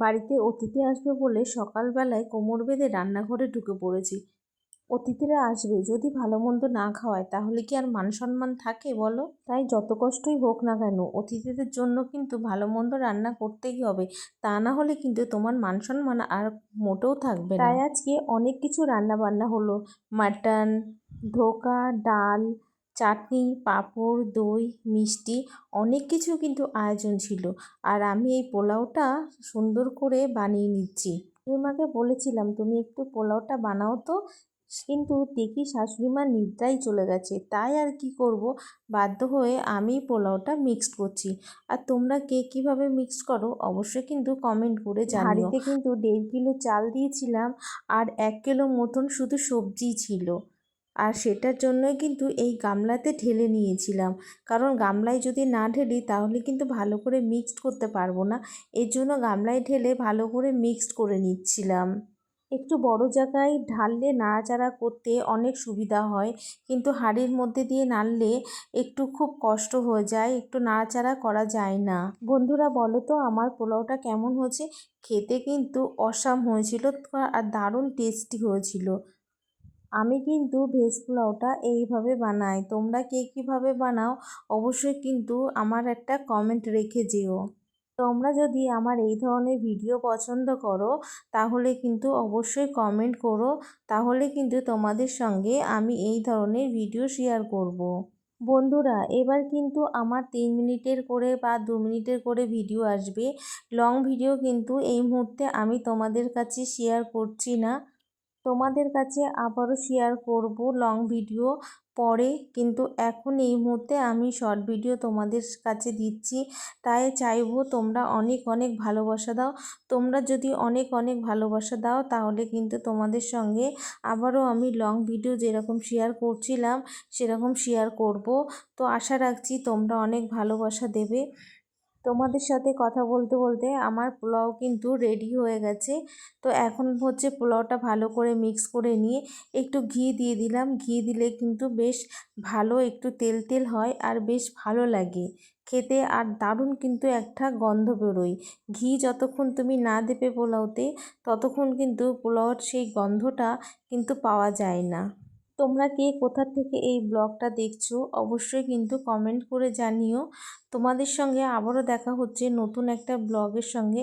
বাড়িতে অতিথি আসবে বলে সকালবেলায় কোমর বেঁধে রান্নাঘরে ঢুকে পড়েছি। অতিথিরা আসবে, যদি ভালো মন্দ না খাওয়ায় তাহলে কি আর মান সম্মান থাকে বলো? তাই যত কষ্টই হোক না কেন অতিথিদের জন্য কিন্তু ভালো মন্দ রান্না করতেই হবে। তা না হলে কিন্তু তোমার মান সম্মান আর মোটেও থাকবে না। তাই আজকে অনেক কিছু রান্না বান্না হলো। মাটন, ধোকা, ডাল, চাটনি, পাঁপড়, দই, মিষ্টি, অনেক কিছু কিন্তু আয়োজন ছিল। আর আমি এই পোলাওটা সুন্দর করে বানিয়ে নিচ্ছি। শাশুড়িমাকে বলেছিলাম তুমি একটু পোলাওটা বানাও তো, কিন্তু দেখি শাশুড়িমা নিদ্রায় চলে গেছে। তাই আর কি করব, বাধ্য হয়ে আমি পোলাওটা মিক্সড করছি। আর তোমরা কে কীভাবে মিক্সড করো অবশ্যই কিন্তু কমেন্ট করে জানিও। হাঁড়িতে কিন্তু 1.5 কিলো চাল দিয়েছিলাম আর 1 কিলো মতন শুধু সবজি ছিল। আর সেটার জন্যই কিন্তু এই গামলাতে ঢেলে নিয়েছিলাম, কারণ গামলায় যদি না ঢেলি তাহলে কিন্তু ভালো করে মিক্সড করতে পারবো না। এর জন্য গামলায় ঢেলে ভালো করে মিক্সড করে নিচ্ছিলাম। একটু বড় জায়গায় ঢাললে নাড়াচাড়া করতে অনেক সুবিধা হয়, কিন্তু হাঁড়ির মধ্যে দিয়ে নাড়লে একটু খুব কষ্ট হয়ে যায়, একটু নাড়াচাড়া করা যায় না। বন্ধুরা বলো তো আমার পোলাওটা কেমন হয়েছে? খেতে কিন্তু অসাম হয়েছিল আর দারুণ টেস্টি হয়েছিল। আমি কিন্তু ভেজ পোলাওটা এইভাবে বানাই, তোমরা কে কীভাবে বানাও অবশ্যই কিন্তু আমার একটা কমেন্ট রেখে যেও। তোমরা যদি আমার এই ধরনের ভিডিও পছন্দ করো তাহলে কিন্তু অবশ্যই কমেন্ট করো, তাহলে কিন্তু তোমাদের সঙ্গে আমি এই ধরনের ভিডিও শেয়ার করব। বন্ধুরা এবার কিন্তু আমার 3 মিনিটের করে বা 2 মিনিটের করে ভিডিও আসবে। লং ভিডিও কিন্তু এই মুহূর্তে আমি তোমাদের কাছে শেয়ার করছি না। তোমাদের কাছে আবারও শেয়ার করব লং ভিডিও পরে, কিন্তু এখন এই মুহূর্তে আমি শর্ট ভিডিও তোমাদের কাছে দিচ্ছি। তাই চাইবো তোমরা অনেক অনেক ভালোবাসা দাও। তোমরা যদি অনেক অনেক ভালোবাসা দাও তাহলে কিন্তু তোমাদের সঙ্গে আবারও আমি লং ভিডিও যেরকম শেয়ার করছিলাম সেরকম শেয়ার করব। তো আশা রাখছি তোমরা অনেক ভালোবাসা দেবে। তোমাদের সাথে কথা বলতে বলতে আমার পোলাও কিন্তু রেডি হয়ে গেছে। তো এখন হচ্ছে পোলাওটা ভালো করে মিক্স করে নিয়ে একটু ঘি দিয়ে দিলাম। ঘি দিলে কিন্তু বেশ ভালো একটু তেল তেল হয় আর বেশ ভালো লাগে খেতে, আর দারুণ কিন্তু একটা গন্ধ বেরোয়। ঘি যতক্ষণ তুমি না দেবে পোলাওতে ততক্ষণ কিন্তু পোলাওর সেই গন্ধটা কিন্তু পাওয়া যায় না। তোমরা কে কোথা থেকে এই ব্লগটা দেখছো অবশ্যই কিন্তু কমেন্ট করে জানিও। তোমাদের সঙ্গে আবারও দেখা হচ্ছে নতুন একটা ব্লগের সঙ্গে।